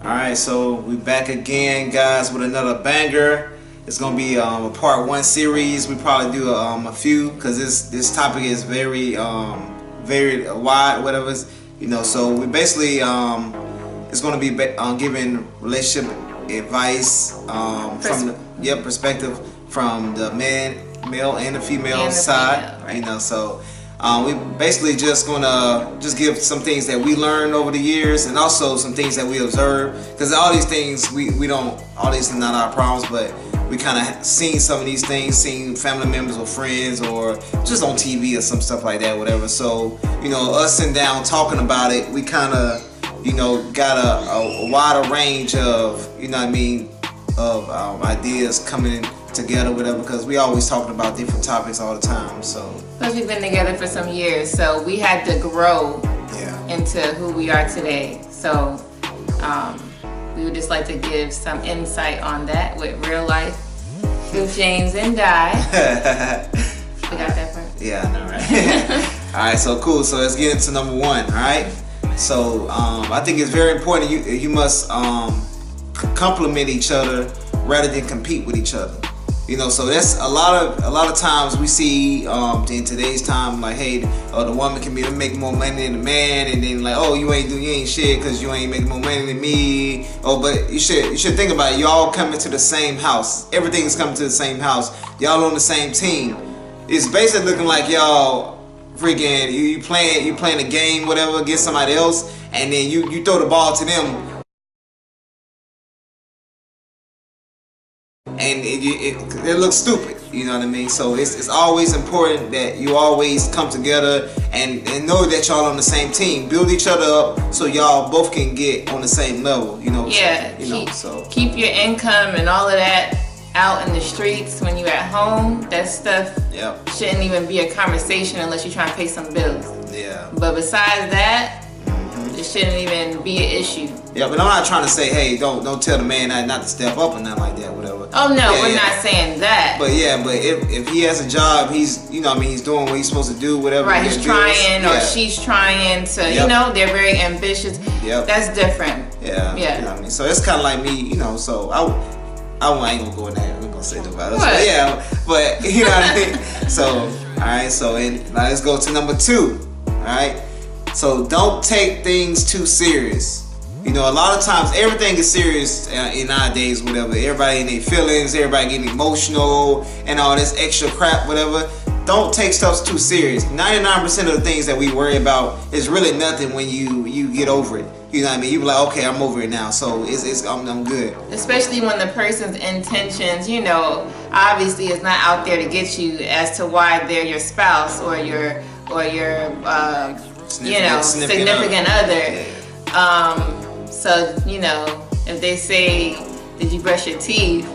Alright, so we back again, guys, with another banger. It's gonna be a part 1 series. We probably do a few because this topic is very very wide, whatever. So we basically it's gonna be giving relationship advice from the perspective from the male and the female side. Right? So we basically just gonna give some things that we learned over the years, and also some things that we observed, because all these things all these are not our problems, but we kind of seen some of these things, seen family members or friends or just on TV or some stuff like that, whatever. So us sitting down talking about it, we kind of got a wider range of of ideas coming together, whatever, because we always talking about different topics all the time. So plus we've been together for some years, so we had to grow into who we are today. So we would just like to give some insight on that with real life with James and Di. We got that part? Yeah, I know, right? Alright, so cool. So let's get into number 1. Alright, so I think it's very important you must complement each other rather than compete with each other. So that's a lot of times we see in today's time, like, hey, the woman can make more money than the man, and then like, oh, you ain't shit because you ain't making more money than me. Oh, but you should think about it. Y'all coming to the same house. Everything is coming to the same house. Y'all on the same team. It's basically looking like y'all freaking you playing a game, whatever, against somebody else, and then you throw the ball to them. And it looks stupid, you know what I mean? So it's always important that you always come together and know that y'all on the same team. Build each other up so y'all both can get on the same level, Yeah, keep your income and all of that out in the streets when you're at home. That stuff shouldn't even be a conversation unless you're trying to pay some bills. Yeah. But besides that, it shouldn't even be an issue. Yeah, but I'm not trying to say, hey, don't tell the man not to step up or nothing like that, whatever. Oh no, we're not saying that. But if he has a job, he's he's doing what he's supposed to do, whatever. Right, he's trying or she's trying to, they're very ambitious. Yep. That's different. Yeah. Yeah. You know what I mean? So it's kind of like me, so I ain't gonna go in there. I'm gonna say about it. What? So, yeah, but you know what I mean. So all right, so now let's go to number 2. All right. So don't take things too serious. A lot of times everything is serious in nowadays, whatever. Everybody in their feelings, everybody getting emotional and all this extra crap, whatever. Don't take stuff too serious. 99% of the things that we worry about is really nothing when you get over it. You know what I mean? You be like, okay, I'm over it now, so I'm good. Especially when the person's intentions, obviously is not out there to get you as to why they're your spouse or your significant other. So if they say, did you brush your teeth?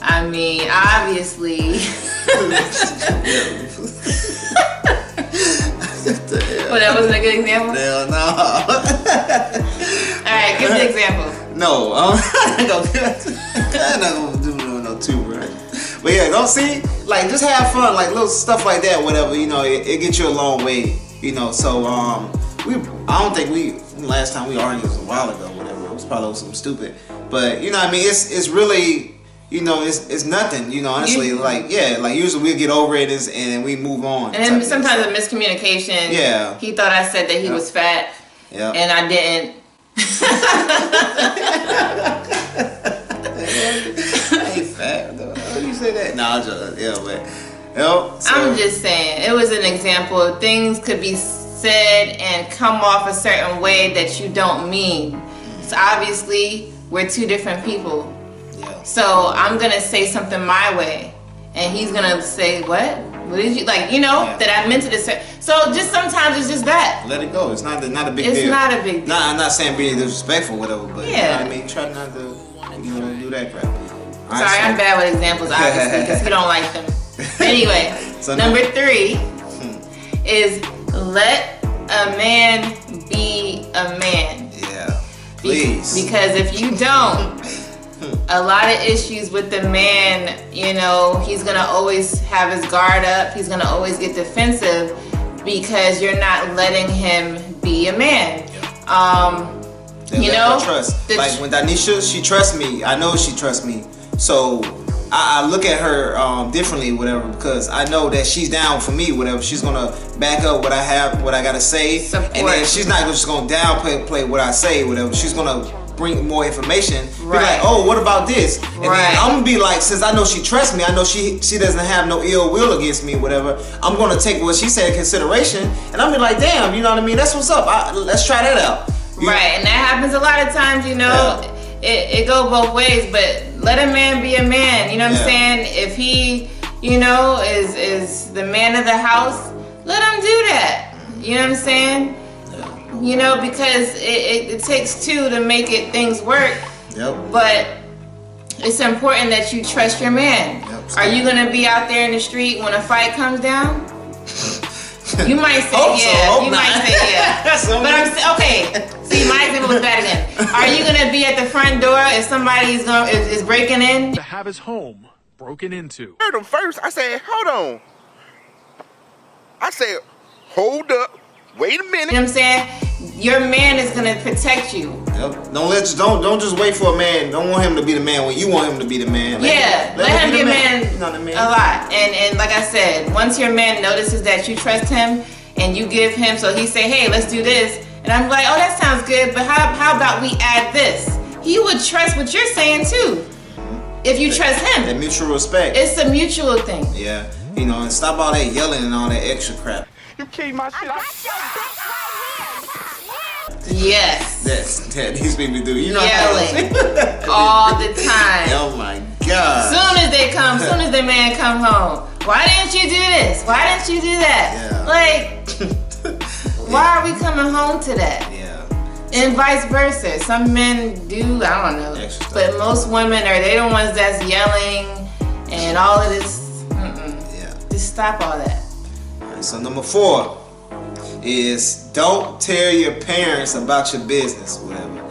I mean, obviously. Well, that wasn't a good example? Hell no. Alright, give the example. No, I'm not gonna do no 2, right? But yeah, don't see, like, just have fun, like little stuff like that, whatever, it gets you a long way, So I don't think last time we argued was a while ago, whatever. It was probably something stupid, but I mean, it's really, it's nothing, honestly. Usually we'll get over it and we move on. And then sometimes a miscommunication. Yeah. He thought I said that he was fat. Yeah. And I didn't. I ain't fat though. How do you say that? No, I'm just saying, it was an example. Things could be said and come off a certain way that you don't mean. So obviously we're 2 different people. Yeah. So I'm gonna say something my way, and he's gonna say, what did you that I meant it to say. So just sometimes it's just that. Let it go. It's not a big deal. It's not a big deal. I'm not saying being disrespectful, whatever, but yeah. You know what I mean, try not to do that crap. Sorry, I'm bad with examples, obviously, because we don't like them. Anyway, so number 3 is let a man be a man. Yeah, please. Because if you don't, a lot of issues with the man, he's gonna always have his guard up. He's gonna always get defensive because you're not letting him be a man. You know, trust. Like when Danisha, she trusts me. I know she trusts me. So I look at her differently, whatever, because I know that she's down for me, whatever. She's gonna back up what I have, what I gotta say, Support. And then she's not just gonna downplay what I say, whatever. She's gonna bring more information. Be like, oh, what about this? And then I'm gonna be like, since I know she trusts me, I know she doesn't have no ill will against me, whatever. I'm gonna take what she said in consideration, and I'm be like, damn, you know what I mean? That's what's up. Let's try that out. Right, and that happens a lot of times, you know. It go both ways, but let a man be a man, you know what I'm saying? If he, you know, is the man of the house, let him do that. You know what I'm saying? You know, because it takes two to make things work. But it's important that you trust your man. Are you gonna be out there in the street when a fight comes down? You might say you might say but I'm okay. See, my example was bad again. Are you gonna be at the front door if somebody is breaking in? To have his home broken into. I heard him first. I said, hold on. I said, hold up. Wait a minute. You know what I'm saying? Your man is gonna protect you. Don't just wait for a man. Don't want him to be the man when you want him to be the man. Let him be a man, you know what I mean? a lot. And like I said, once your man notices that you trust him and you give him, so he say, hey, let's do this. And I'm like, oh, that sounds good, but how about we add this? He would trust what you're saying too. If you trust him. That mutual respect. It's a mutual thing. Yeah. You know, and stop all that yelling and all that extra crap. You keep my shit. Yes. That these people do. You know yelling all the time. Oh my God. Soon as the man come home, why didn't you do this? Why didn't you do that? Like, why are we coming home to that? And vice versa. Some men do, I don't know. But most women they the ones that's yelling and all of this. Just stop all that. Alright, so number 4 is don't tell your parents about your business, whatever.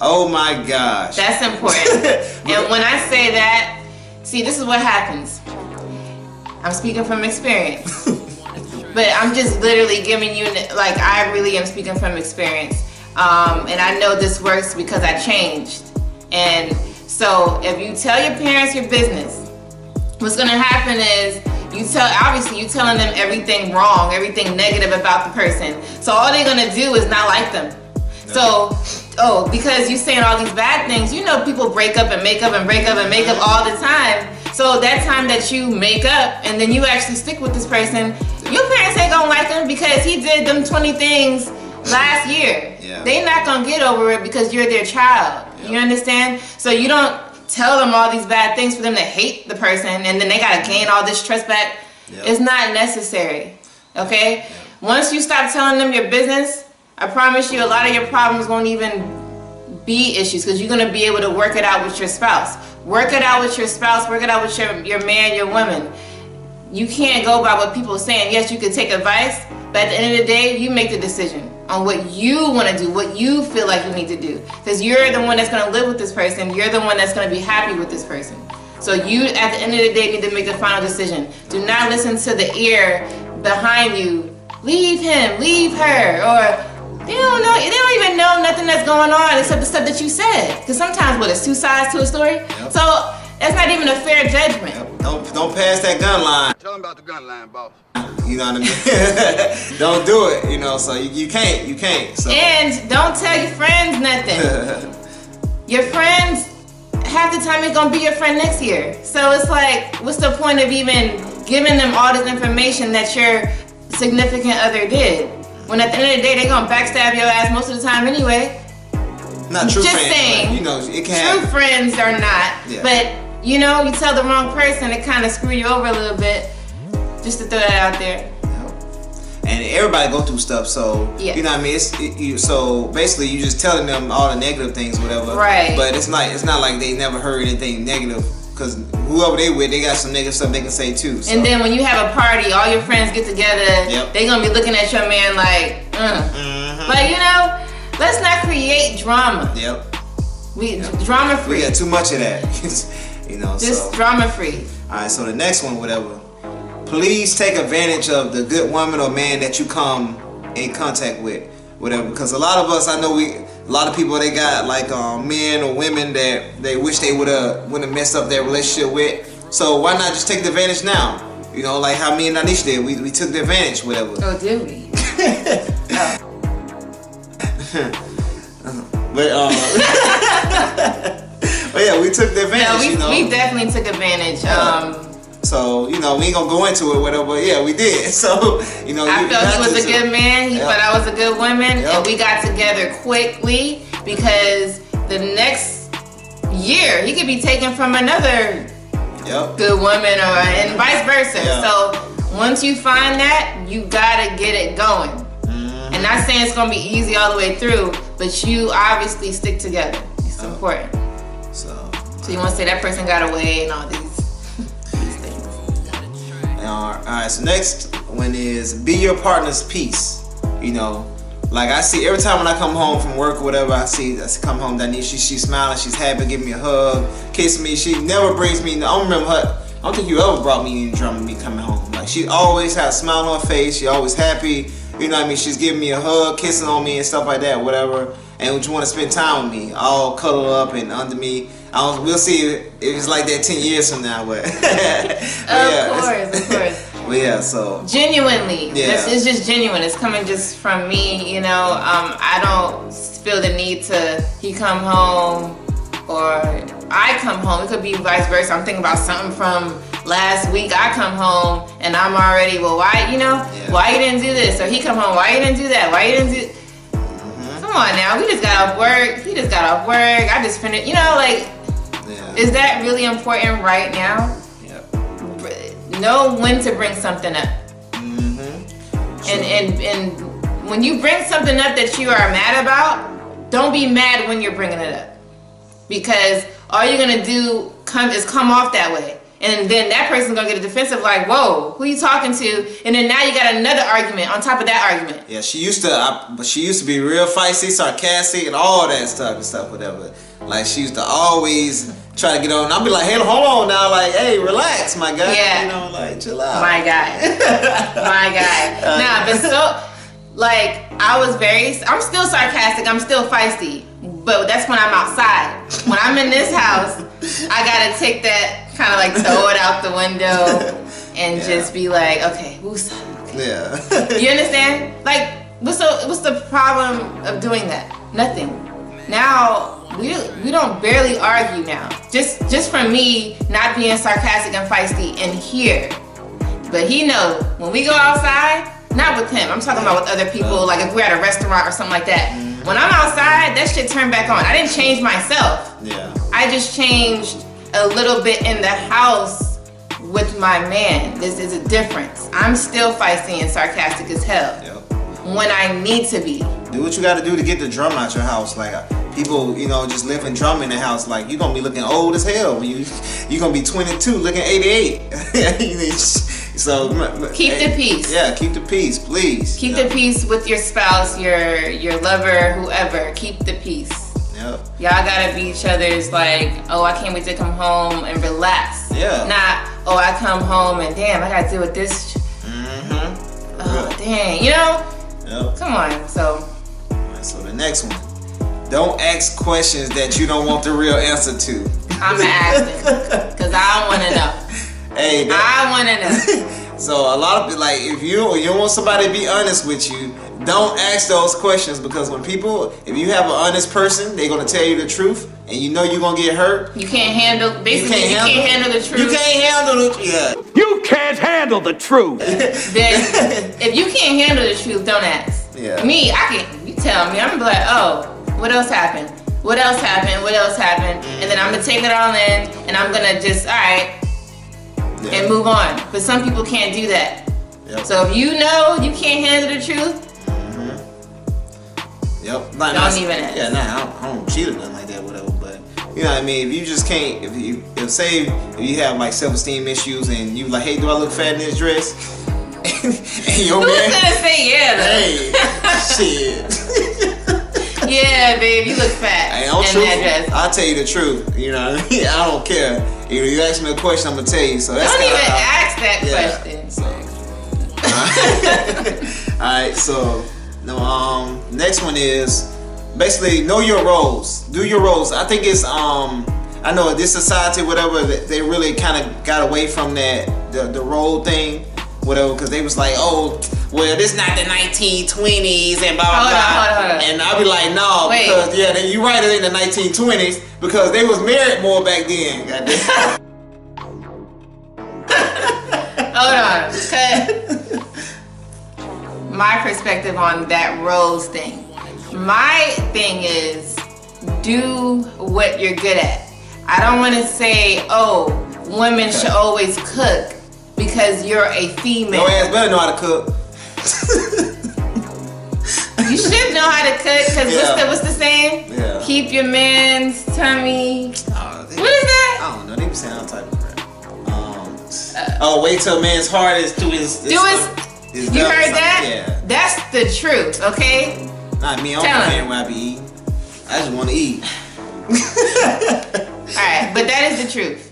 Oh my gosh. That's important. And when I say that, see, this is what happens. I'm speaking from experience. But I'm just literally giving you, like, I really am speaking from experience. And I know this works because I changed. And so if you tell your parents your business, what's gonna happen is you're telling them everything wrong, everything negative about the person. So all they're gonna do is not like them. So, because you're saying all these bad things, you know people break up and make up and break up and make up all the time. So that time that you make up and then you actually stick with this person, your parents ain't gonna like him because he did them 20 things last year. They not gonna get over it because you're their child. You understand? So you don't tell them all these bad things for them to hate the person and then they gotta gain all this trust back. It's not necessary. Okay? Once you stop telling them your business, I promise you a lot of your problems won't even be issues because you're gonna be able to work it out with your spouse. Work it out with your spouse, work it out with your man, your woman. You can't go by what people are saying. Yes, you can take advice, but at the end of the day, you make the decision on what you want to do, what you feel like you need to do. Because you're the one that's going to live with this person. You're the one that's going to be happy with this person. So you, at the end of the day, need to make the final decision. Do not listen to the ear behind you. Leave him, leave her, or they don't know. They don't even know nothing that's going on except the stuff that you said. Because sometimes, there's 2 sides to a story. So that's not even a fair judgment. Don't pass that gun line. Tell them about the gun line, boss. You know what I mean? Don't do it, you know, so you can't. So. And don't tell your friends nothing. Your friends, half the time, it's gonna be your friend next year. So it's like, what's the point of even giving them all this information that your significant other did? When at the end of the day, they're gonna backstab your ass most of the time anyway. Not true Just friends, saying, but, you know, it can true happen. friends are not. But, you know, you tell the wrong person, it kind of screw you over a little bit. Just to throw that out there. And everybody go through stuff, so you know what I mean. So basically, you just telling them all the negative things, whatever. Right. But it's not like they never heard anything negative, because whoever they with, they got some negative stuff they can say too. So. And then when you have a party, all your friends get together. They gonna be looking at your man like, Like, you know, let's not create drama. Drama free. We got too much of that. You know. Just drama free. All right. So the next one, whatever. Please take advantage of the good woman or man that you come in contact with. whatever. Because a lot of us, I know a lot of people, they got like men or women that they wish they wouldn't messed up their relationship with. So why not just take the advantage now? You know, like how me and Anisha did. We took the advantage, whatever. Oh, did we? But but yeah, we took the advantage. No, we definitely took advantage. So, you know, we ain't gonna go into it, whatever, but yeah, we did. So, you know, I felt he was a good man, he thought I was a good woman, and we got together quickly because the next year he could be taken from another good woman and vice versa. So once you find that, you gotta get it going. And not saying it's gonna be easy all the way through, but you obviously stick together. It's important. So you wanna say that person got away and all these things. Alright, so next one is be your partner's peace. You know, like I see every time when I come home from work or whatever, I come home, Danisha, she's smiling, she's happy, giving me a hug, kissing me. She never brings me, I don't remember her, I don't think you ever brought me any drama with me coming home. Like she always had a smile on her face, she always happy, you know what I mean? She's giving me a hug, kissing on me and stuff like that, whatever. And would you want to spend time with me, all cuddled up and under me. We'll see if it's like that 10 years from now, but of course. But yeah, so genuinely, it's just genuine. It's coming just from me, you know. I don't feel the need to he come home or I come home. It could be vice versa. I'm thinking about something from last week. I come home and I'm already, well, why, you know, why you didn't do this? Or he come home, why you didn't do that? Why you didn't do? Come on now, we just got off work. He just got off work. I just finished, you know, like. Is that really important right now? Know when to bring something up. And when you bring something up that you are mad about, don't be mad when you're bringing it up. Because all you're gonna do is come off that way. And then that person's gonna get a defensive like, whoa, who you talking to? And then now you got another argument on top of that argument. Yeah, she used to be real feisty, sarcastic, and all that stuff, whatever. Like she used to always try to get on. I'll be like, hey, hold on now, like, hey, relax, my guy. Yeah. You know, like, chill out. My guy. My guy. Nah, but so, like, I'm still sarcastic, I'm still feisty, but that's when I'm outside. When I'm in this house, I gotta take that, kind of like throw it out the window and just be like, okay, who's Yeah. You understand? Like, what's the problem of doing that? Nothing. Now, we don't barely argue now. Just from me not being sarcastic and feisty in here. But he knows when we go outside, not with him, I'm talking about with other people, like if we're at a restaurant or something like that. When I'm outside, that shit turned back on. I didn't change myself. I just changed a little bit in the house with my man. This is a difference. I'm still feisty and sarcastic as hell when I need to be. Do what you got to do to get the drum out your house. Like people, you know, just living drum in the house. Like you're gonna be looking old as hell when you're gonna be 22, looking 88. So keep the peace. Yeah, keep the peace, please. Keep the peace with your spouse, your lover, whoever. Keep the peace. Y'all gotta be each other's like, oh, I can't wait to come home and relax. Not, oh, I come home and damn, I gotta deal with this. Oh, dang, you know? Come on, so the next one. Don't ask questions that you don't want the real answer to. I'm gonna ask them, because I wanna know. Hey, I wanna know. So a lot of, like, if you want somebody to be honest with you, don't ask those questions, because if you have an honest person, they're gonna tell you the truth, and you know you're gonna get hurt. You can't handle, basically, you can't handle the truth. You can't handle the truth. You can't handle the truth. Then, if you can't handle the truth, don't ask. Me, you tell me, I'm gonna be like, oh, what else happened? What else happened? What else happened? And then I'm gonna take it all in, and I'm gonna just, all right, and move on. But some people can't do that. So if you know you can't handle the truth, don't even ask. Yeah, I don't cheat or nothing like that, whatever. But you know what I mean. If you just can't, if you have like self-esteem issues, and you like, hey, do I look fat in this dress? And your who's man, gonna say yeah though? Hey, shit. Yeah, babe, you look fat in that dress. I'll tell you the truth. You know what I mean? I don't care. You ask me a question, I'm gonna tell you. So that's don't even ask that question. So. Alright, so No, next one is basically know your roles. Do your roles. I think it's I know this society, whatever, they really kind of got away from that the role thing, whatever, because they was like, oh, well, this not the 1920s and blah blah blah. Hold on. And I be like, no, Wait. because yeah, you right, it in the 1920s because they was married more back then. Hold on, cut. My perspective on that roles thing. My thing is do what you're good at. I don't want to say, oh, women should always cook because you're a female. Your ass better know how to cook. You should know how to cook because Yeah. what's the saying? Yeah. Keep your man's tummy. What is that? I don't know. They be saying all type of crap. Wait till a man's heart is to his. You heard that? Yeah. That's the truth, okay? Not me. I'm Tell not him. when I be eating. I just want to eat. Alright, but that is the truth.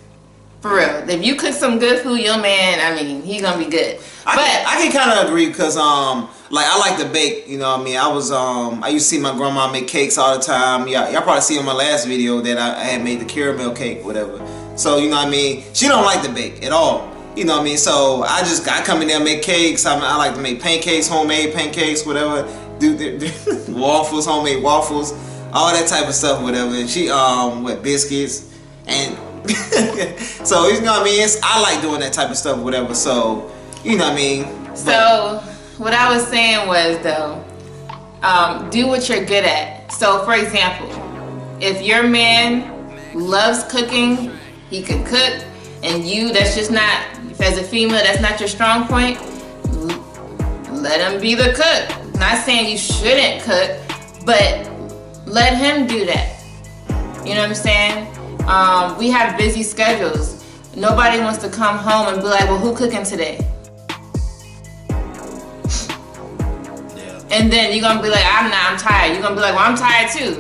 For real. If you cook some good food, your man, I mean, he gonna be good. I can kind of agree because like I like to bake. You know what I mean? I used to see my grandma make cakes all the time. Y'all probably see in my last video that I had made the caramel cake, whatever. So you know what I mean? She don't like to bake at all. You know what I mean? So I come in there and make cakes. I like to make pancakes, homemade pancakes, whatever. Do waffles, homemade waffles, all that type of stuff, whatever. And she with biscuits and so you know what I mean? I like doing that type of stuff, whatever. So you know what I mean? So what I was saying was though, do what you're good at. So for example, if your man loves cooking, he could cook, and that's just not, as a female, that's not your strong point, let him be the cook. Not saying you shouldn't cook, but let him do that. You know what I'm saying? We have busy schedules. Nobody wants to come home and be like, well, who cooking today? And then you're gonna be like, I'm tired. You're gonna be like, well, I'm tired too.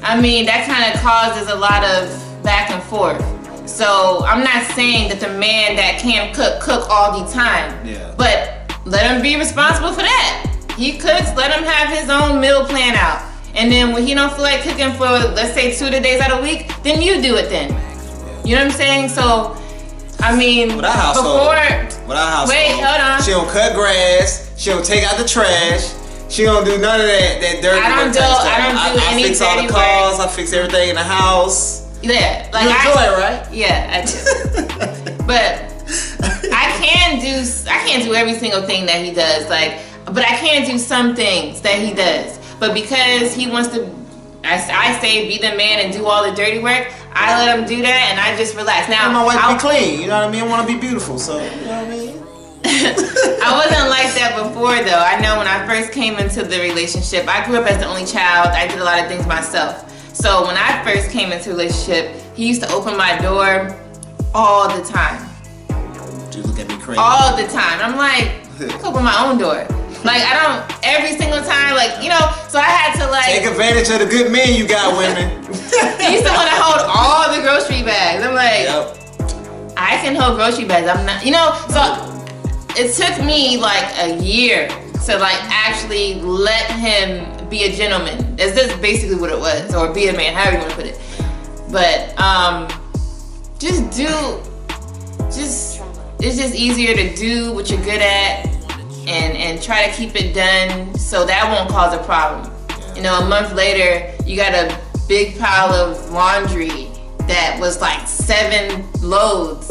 I mean, that kind of causes a lot of back and forth. So I'm not saying that the man that can't cook all the time. Yeah. But let him be responsible for that. He cooks, let him have his own meal plan out. And then when he don't feel like cooking for, let's say, 2 days out of the week, then you do it then. You know what I'm saying? So, I mean, With our household, wait, hold on. She don't cut grass. She don't take out the trash. She don't do none of that dirty work. I don't do any I fix all the dirty cars. work. I fix everything in the house. Yeah, like You enjoy it, right? Yeah, I do. But I can't do every single thing that he does. But I can do some things that he does. But because he wants to, I say, be the man and do all the dirty work, I let him do that and I just relax. Now, I want my wife to be clean. You know what I mean? I want to be beautiful. So you know what I mean? I wasn't like that before though. I know when I first came into the relationship, I grew up as the only child. I did a lot of things myself. So when I first came into a relationship, he used to open my door all the time. Dude, look at me crazy. All the time. I'm like, I can open my own door. Like, I don't, every single time, like, you know, so I had to like. Take advantage of the good men you got, women. He used to want to hold all the grocery bags. I'm like, Yep. I can hold grocery bags. I'm not, you know, so it took me like a year to like actually let him be a gentleman. That's just basically what it was, or be a man, however you want to put it. But it's just easier to do what you're good at and try to keep it done so that won't cause a problem. You know, a month later, you got a big pile of laundry that was like 7 loads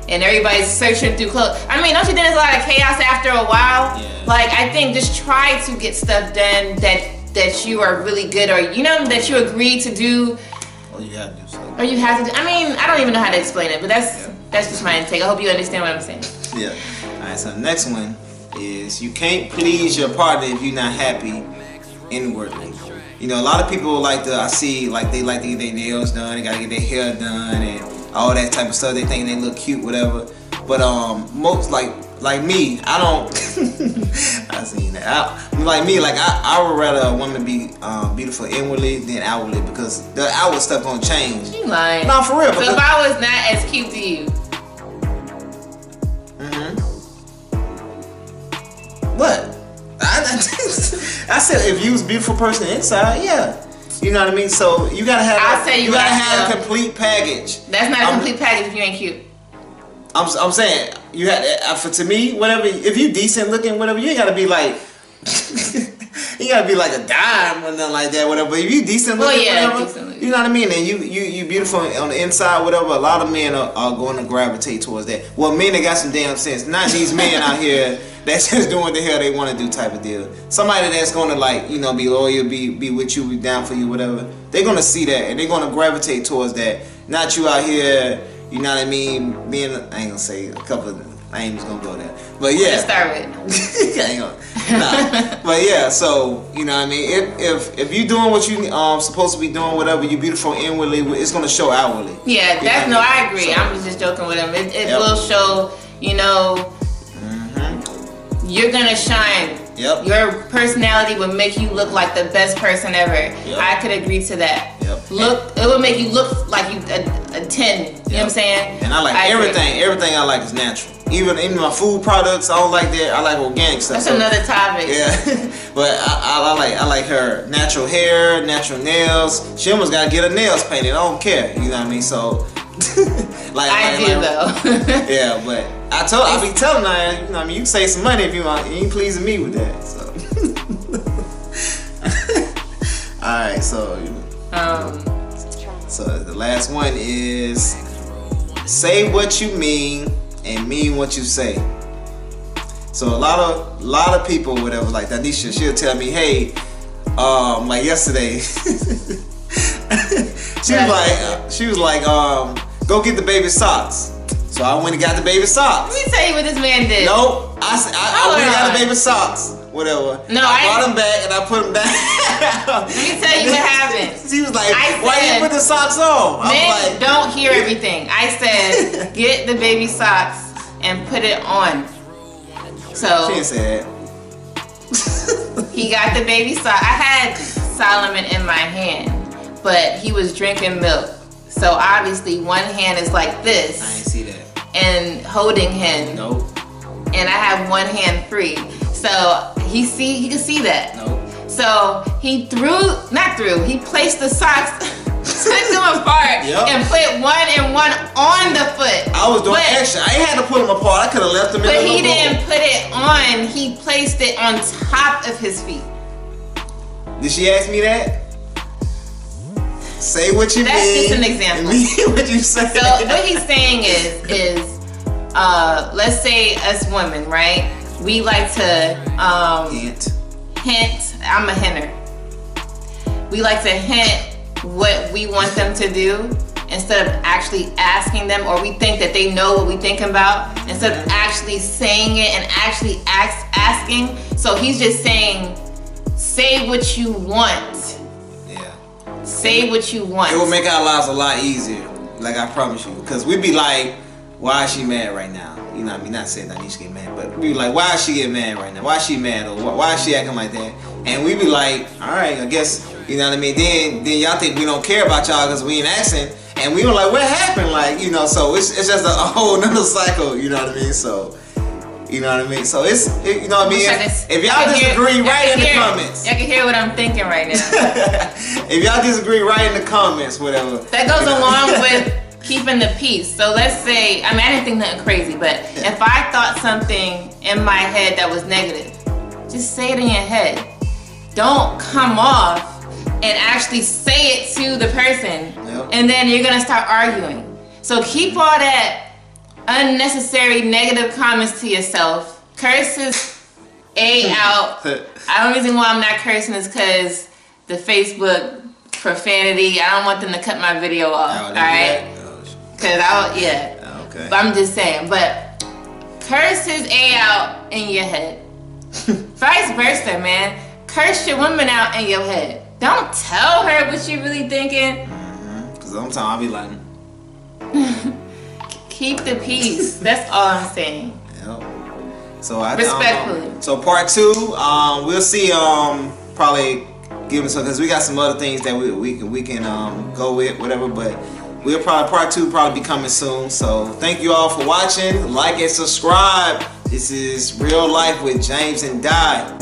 and everybody's searching through clothes. I mean, don't you think there's a lot of chaos after a while? Yeah. Like, I think just try to get stuff done that you are really good, or you know, that you agreed to do. Oh, you have to do something. Or you have to do. I mean, I don't even know how to explain it, but that's just my intake. I hope you understand what I'm saying. Yeah. All right. So the next one is you can't please your partner if you're not happy inwardly. You know, a lot of people like to. I see like they like to get their nails done. They gotta get their hair done and all that type of stuff. They think they look cute, whatever. But most like me, I don't. I seen that. I would rather a woman be beautiful inwardly than outwardly because the outward stuff gonna change. You lying? No, for real. So if I was not as cute to you, What? I said if you was a beautiful person inside, yeah. You know what I mean? So you gotta have you gotta have a complete package. That's not a complete package if you ain't cute. I'm saying you had to me, whatever, if you decent looking, whatever, you ain't gotta be like you gotta be like a dime or nothing like that, whatever. But if you decent looking, whatever, decent looking. You know what I mean? And you beautiful on the inside, whatever, a lot of men are going to gravitate towards that. Well, men that got some damn sense, not these men out here that's just doing what the hell they want to do type of deal. Somebody that's gonna like, you know, be loyal, be with you, be down for you, whatever. They're gonna see that and they're gonna gravitate towards that. Not you out here, you know what I mean, being, I ain't gonna say a couple of, I ain't just gonna go there. But yeah. Let's start with. I ain't gonna, nah. But yeah, so, you know what I mean, if you doing what you supposed to be doing, whatever, you beautiful inwardly, it's gonna show outwardly. Yeah, that's, no, I agree. So, I'm just joking with him. It will show, you know, you're gonna shine. Yep. Your personality will make you look like the best person ever. Yep. I could agree to that. Yep. It will make you look like you a 10. You know what I'm saying? And I like everything. Everything I like is natural. Even my food products, I don't like that. I like organic stuff. That's another topic. Yeah. But I like her natural hair, natural nails. She almost gotta get her nails painted. I don't care. You know what I mean? So I do though. Yeah, but I be telling her, you know what I mean, you can save some money if you want. You ain't pleasing me with that. So alright, so the last one is say what you mean and mean what you say. So a lot of people, whatever, like Danisha, she'll tell me, hey, like yesterday, she was like, go get the baby socks. So I went and got the baby socks. Let me tell you what this man did. Nope, I went and got the baby socks. Whatever. No, I brought them back and I put them back. Let me tell you what happened. She was like, why you put the socks on? Men like, don't hear everything. I said, get the baby socks and put it on. So she didn't say that. He got the baby sock. I had Solomon in my hand, but he was drinking milk. So obviously one hand is like this. I ain't see that. And holding him. Nope. And I have one hand free. So he could see that. Nope. So he placed the socks, took them apart, and put one and one on the foot. I was doing extra. I ain't had to put them apart. I could have left them in the But he didn't put it on. He placed it on top of his feet. Did she ask me that? Say what you mean. That's just an example. Mean what you say. So what he's saying is let's say us women, right? We like to hint. I'm a hinter. We like to hint what we want them to do instead of actually asking them, or we think that they know what we think about instead of actually saying it and actually asking. So he's just saying, say what you want. Yeah. Say what you want. It will make our lives a lot easier. Like I promise you, because we'd be like, why is she mad right now? You know what I mean? Not saying that Nisha get mad, but we be like, why is she getting mad right now? Why is she mad? Or why is she acting like that? And we be like, all right, I guess, you know what I mean? Then y'all think we don't care about y'all because we ain't asking. And we were like, what happened? Like, you know, so it's just a whole nother cycle, you know what I mean? So, you know what I mean? So you know what I mean? If y'all disagree, write in the comments. Y'all can hear what I'm thinking right now. If y'all disagree, write in the comments, whatever. That goes along with keeping the peace. So let's say, I didn't think nothing crazy, but if I thought something in my head that was negative, just say it in your head. Don't come off and actually say it to the person, and then you're gonna start arguing. So keep all that unnecessary negative comments to yourself. Curses out. The only reason why I'm not cursing is because the Facebook profanity, I don't want them to cut my video off, alright? Cause okay. But I'm just saying, but curses out in your head. Vice versa, man. Curse your woman out in your head. Don't tell her what you're really thinking. Cause sometimes I'll be like, keep the peace. That's all I'm saying. Yep. So respectfully. So part 2, we'll see. Probably give them some, cause we got some other things that we can go with, whatever. But we'll part 2 probably be coming soon. So thank you all for watching. Like and subscribe. This is Real Life with James and Di.